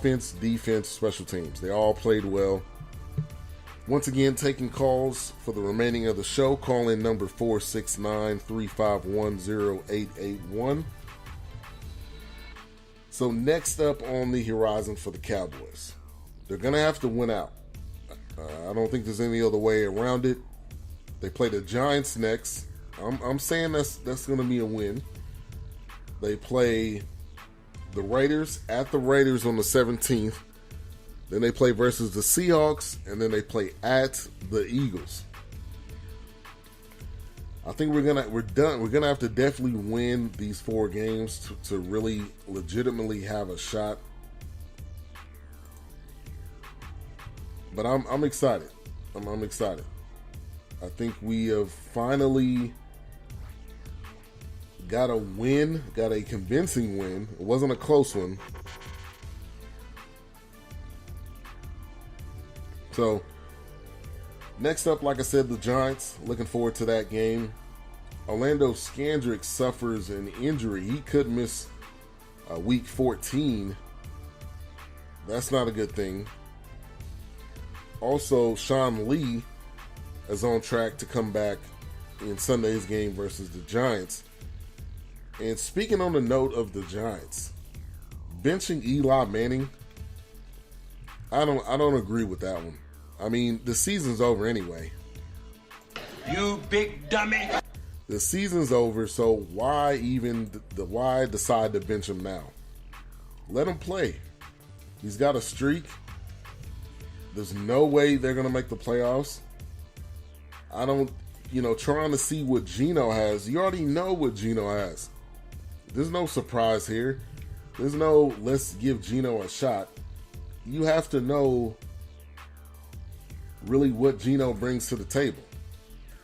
offense, defense, special teams. They all played well. Once again, taking calls for the remaining of the show. Call in number 469-351-0881. So next up on the horizon for the Cowboys, they're going to have to win out. I don't think there's any other way around it. They play the Giants next. I'm saying that's going to be a win. They play the Raiders at the Raiders on the 17th. Then they play versus the Seahawks, and then they play at the Eagles. I think we're gonna have to definitely win these 4 games to really legitimately have a shot. But I'm excited. I'm excited. I think we have finally got a win, got a convincing win. It wasn't a close one. So, next up, like I said, the Giants. Looking forward to that game. Orlando Scandrick suffers an injury. He could miss week 14. That's not a good thing. Also, Sean Lee is on track to come back in Sunday's game versus the Giants. And speaking on the note of the Giants, benching Eli Manning, I don't agree with that one. I mean, the season's over anyway. You big dummy. The season's over, so why decide to bench him now? Let him play. He's got a streak. There's no way they're going to make the playoffs. Trying to see what Geno has. You already know what Geno has. There's no surprise here. There's no let's give Geno a shot. You have to know really what Geno brings to the table.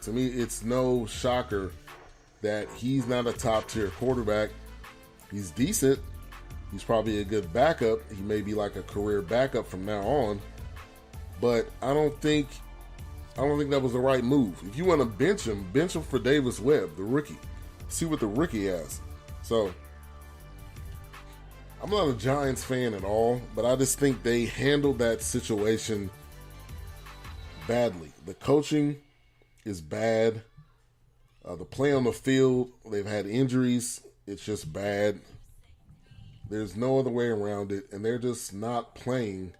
To me, it's no shocker that he's not a top-tier quarterback. He's decent. He's probably a good backup. He may be like a career backup from now on. But I don't think that was the right move. If you want to bench him for Davis Webb, the rookie. See what the rookie has. So, I'm not a Giants fan at all, but I just think they handled that situation badly. The coaching is bad. The play on the field, they've had injuries. It's just bad. There's no other way around it, and they're just not playing.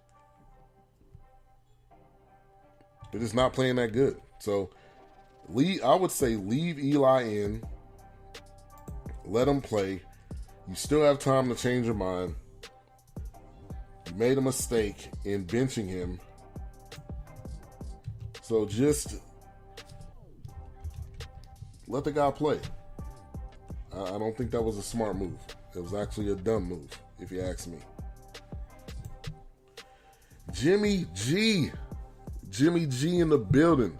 They're just not playing that good. So, I would say leave Eli in. Let him play. You still have time to change your mind. You made a mistake in benching him. So just let the guy play. I don't think that was a smart move. It was actually a dumb move, if you ask me. Jimmy G in the building.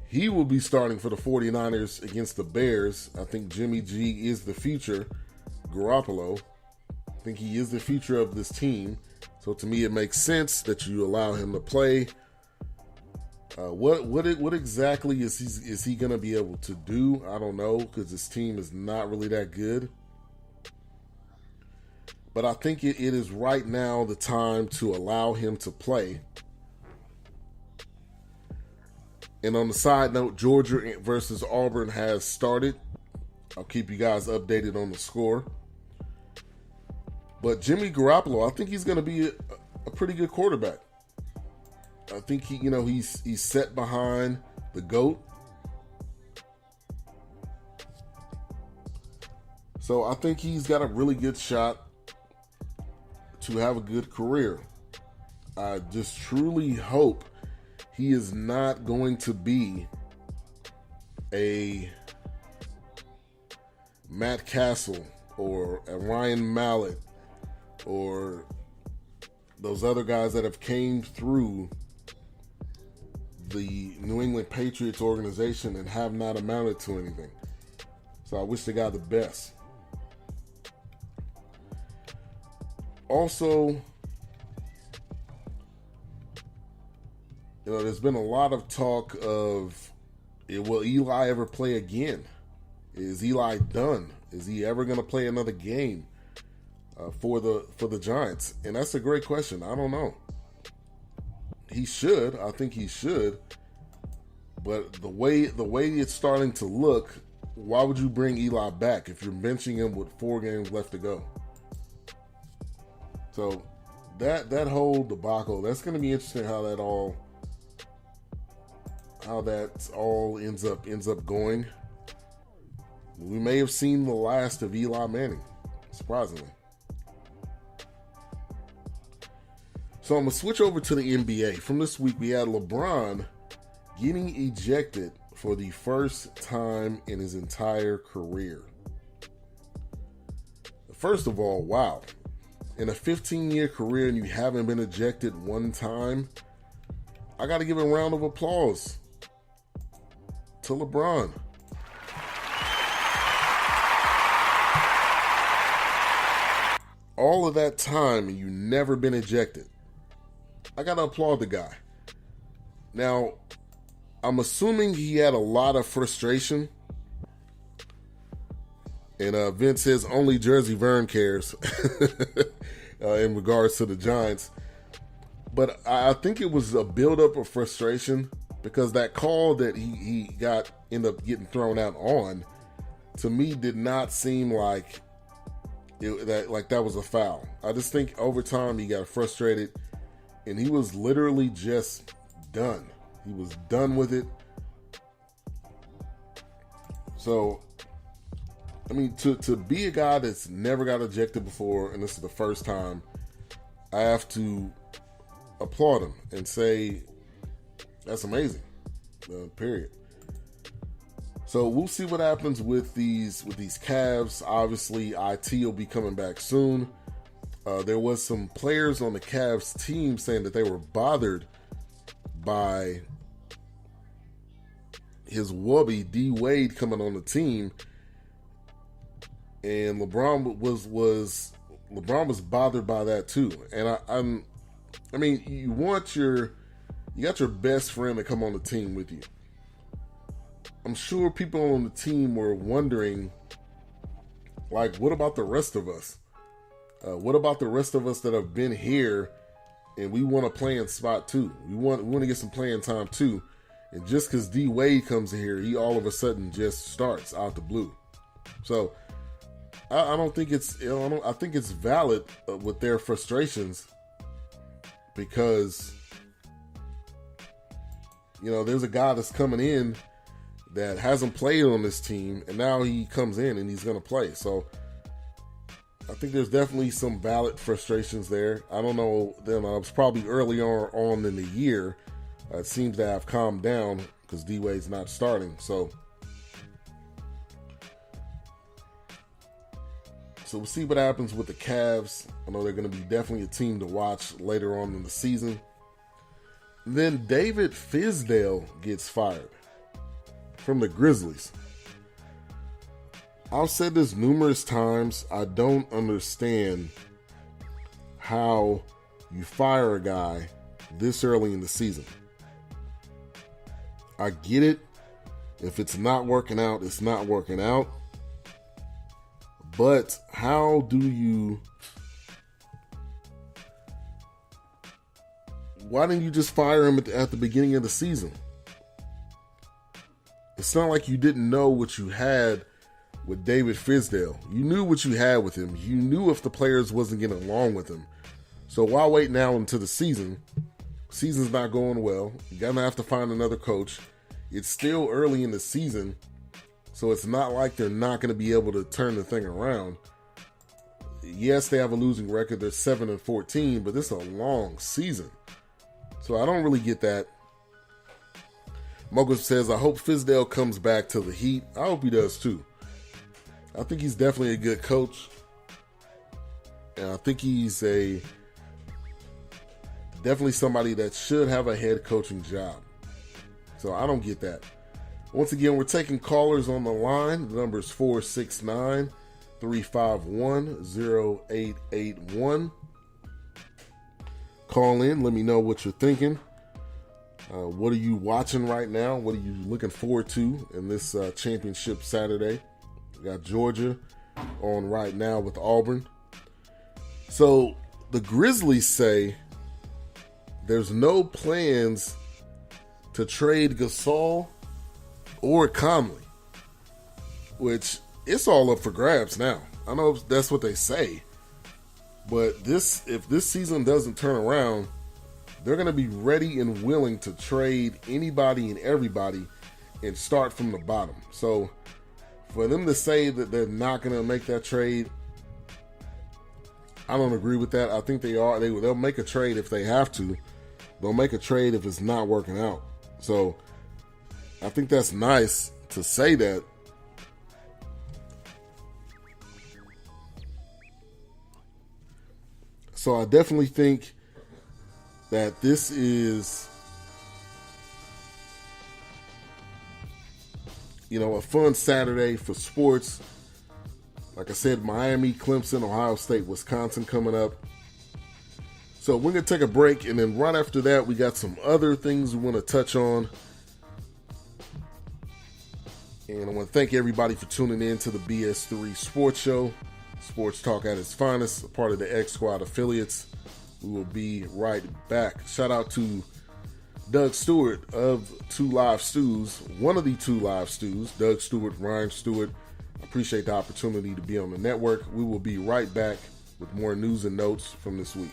He will be starting for the 49ers against the Bears. I think Jimmy G is the future. Garoppolo, I think he is the future of this team. So to me, it makes sense that you allow him to play. What exactly is he going to be able to do? I don't know, because this team is not really that good. But I think it is right now the time to allow him to play. And on the side note, Georgia versus Auburn has started. I'll keep you guys updated on the score. But Jimmy Garoppolo, I think he's going to be a pretty good quarterback. I think he's set behind the GOAT. So I think he's got a really good shot to have a good career. I just truly hope he is not going to be a Matt Castle or a Ryan Mallett or those other guys that have came through the New England Patriots organization and have not amounted to anything. So I wish the guy the best. Also, there's been a lot of talk of, will Eli ever play again? Is Eli done? Is he ever going to play another game? for the Giants? And that's a great question. I don't know. He should. I think he should. But the way it's starting to look, why would you bring Eli back if you're benching him with 4 games left to go? So that whole debacle, that's going to be interesting how that all ends up going. We may have seen the last of Eli Manning, surprisingly. So I'm going to switch over to the NBA. From this week, we had LeBron getting ejected for the first time in his entire career. First of all, wow. In a 15-year career and you haven't been ejected one time, I got to give a round of applause to LeBron. All of that time and you never been ejected. I got to applaud the guy. Now, I'm assuming he had a lot of frustration. And Vince says only Jersey Vern cares in regards to the Giants. But I think it was a buildup of frustration because that call that he ended up getting thrown out on, to me, did not seem like that was a foul. I just think over time he got frustrated and he was literally just done. He was done with it. So, I mean, to be a guy that's never got ejected before, and this is the first time, I have to applaud him and say that's amazing. Period. So we'll see what happens with these Cavs. Obviously, IT will be coming back soon. There was some players on the Cavs team saying that they were bothered by his wubby D Wade coming on the team, and LeBron was bothered by that too. And I mean, you got your best friend to come on the team with you. I'm sure people on the team were wondering, like, what about the rest of us? What about the rest of us that have been here and we want a playing spot too? We want to get some playing time too. And just because D Wade comes in here, he all of a sudden just starts out the blue. So I don't think it's, I think it's valid with their frustrations because, there's a guy that's coming in that hasn't played on this team, and now he comes in and he's going to play. So I think there's definitely some valid frustrations there. I don't know. Then it was probably early on in the year. It seems to have calmed down because D-Wade's not starting. So we'll see what happens with the Cavs. I know they're going to be definitely a team to watch later on in the season. Then David Fizdale gets fired from the Grizzlies. I've said this numerous times. I don't understand how you fire a guy this early in the season. I get it. If it's not working out, it's not working out. But how do you... Why didn't you just fire him at the beginning of the season? It's not like you didn't know what you had with David Fizdale. You knew what you had with him. You knew if the players wasn't getting along with him. So why wait now until the season? Season's not going well. You're going to have to find another coach. It's still early in the season, so it's not like they're not going to be able to turn the thing around. Yes, they have a losing record. They're 7-14, but this is a long season. So I don't really get that. Mogus says, I hope Fizdale comes back to the Heat. I hope he does too. I think he's definitely a good coach. And I think he's definitely somebody that should have a head coaching job. So I don't get that. Once again, we're taking callers on the line. The number is 469-351-0881. Call in. Let me know what you're thinking. What are you watching right now? What are you looking forward to in this championship Saturday? We got Georgia on right now with Auburn. So the Grizzlies say there's no plans to trade Gasol or Conley, which it's all up for grabs now. I know that's what they say, but if this season doesn't turn around, they're going to be ready and willing to trade anybody and everybody and start from the bottom. So for them to say that they're not going to make that trade, I don't agree with that. I think they are. They'll make a trade if they have to. They'll make a trade if it's not working out. So I think that's nice to say that. So I definitely think that this is, a fun Saturday for sports. Like I said, Miami, Clemson, Ohio State, Wisconsin coming up. So we're going to take a break, and then right after that, we got some other things we want to touch on. And I want to thank everybody for tuning in to the BS3 Sports Show. Sports talk at its finest, a part of the X Squad affiliates. We will be right back. Shout out to Doug Stewart of Two Live Stews, one of the Two Live Stews, Doug Stewart, Ryan Stewart. I appreciate the opportunity to be on the network. We will be right back with more news and notes from this week.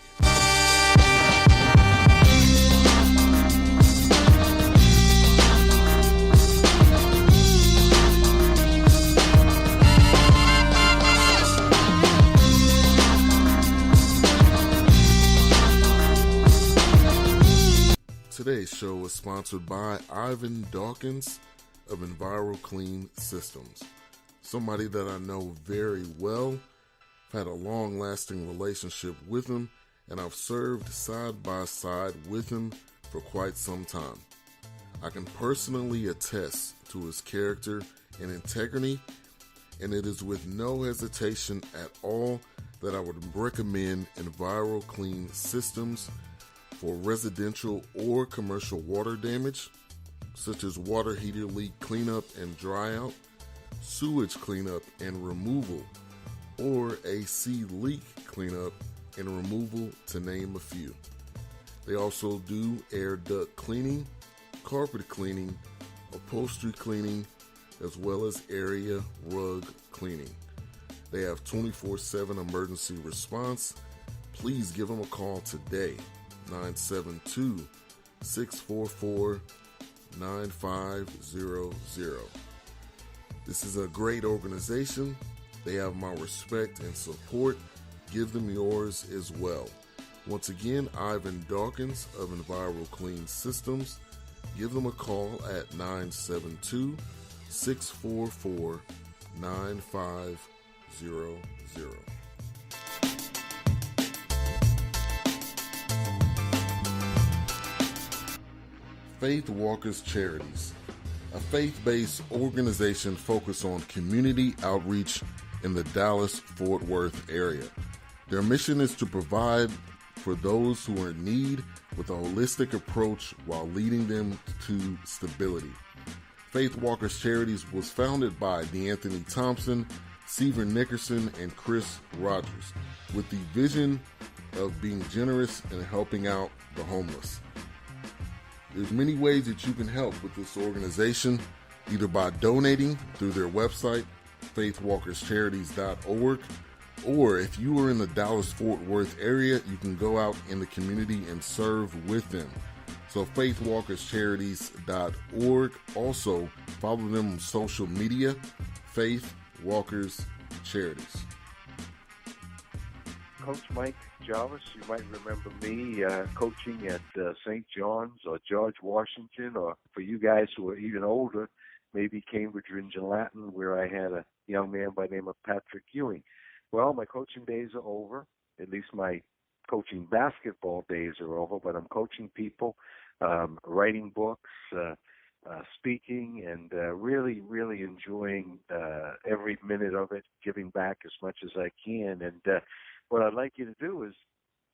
Today's show is sponsored by Ivan Dawkins of ENVIROCLEAN Systems. Somebody that I know very well. I've had a long-lasting relationship with him, and I've served side by side with him for quite some time. I can personally attest to his character and integrity, and it is with no hesitation at all that I would recommend ENVIROCLEAN Systems for residential or commercial water damage, such as water heater leak cleanup and dry out, sewage cleanup and removal, or AC leak cleanup and removal, to name a few. They also do air duct cleaning, carpet cleaning, upholstery cleaning, as well as area rug cleaning. They have 24/7 emergency response. Please give them a call today. 972-644-9500. This is a great organization. They have my respect and support. Give them yours as well. Once again, Ivan Dawkins of ENVIROCLEAN Systems. Give them a call at 972-644-9500. Faith Walkers Charities, a faith-based organization focused on community outreach in the Dallas-Fort Worth area. Their mission is to provide for those who are in need with a holistic approach while leading them to stability. Faith Walkers Charities was founded by DeAnthony Thompson, Seaver Nickerson, and Chris Rogers, with the vision of being generous and helping out the homeless. There's many ways that you can help with this organization, either by donating through their website, faithwalkerscharities.org, or if you are in the Dallas-Fort Worth area, you can go out in the community and serve with them. So faithwalkerscharities.org. Also, follow them on social media, Faith Walkers Charities. Coach Mike Jarvis, you might remember me coaching at St. John's or George Washington, or for you guys who are even older, maybe Cambridge Region Latin, where I had a young man by the name of Patrick Ewing. Well, my coaching days are over. At least my coaching basketball days are over, but I'm coaching people, writing books, speaking, and really, really enjoying every minute of it, giving back as much as I can. And what I'd like you to do is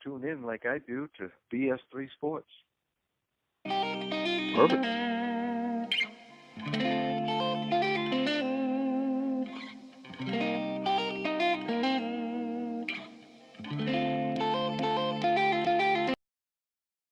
tune in like I do to BS3 Sports. Perfect.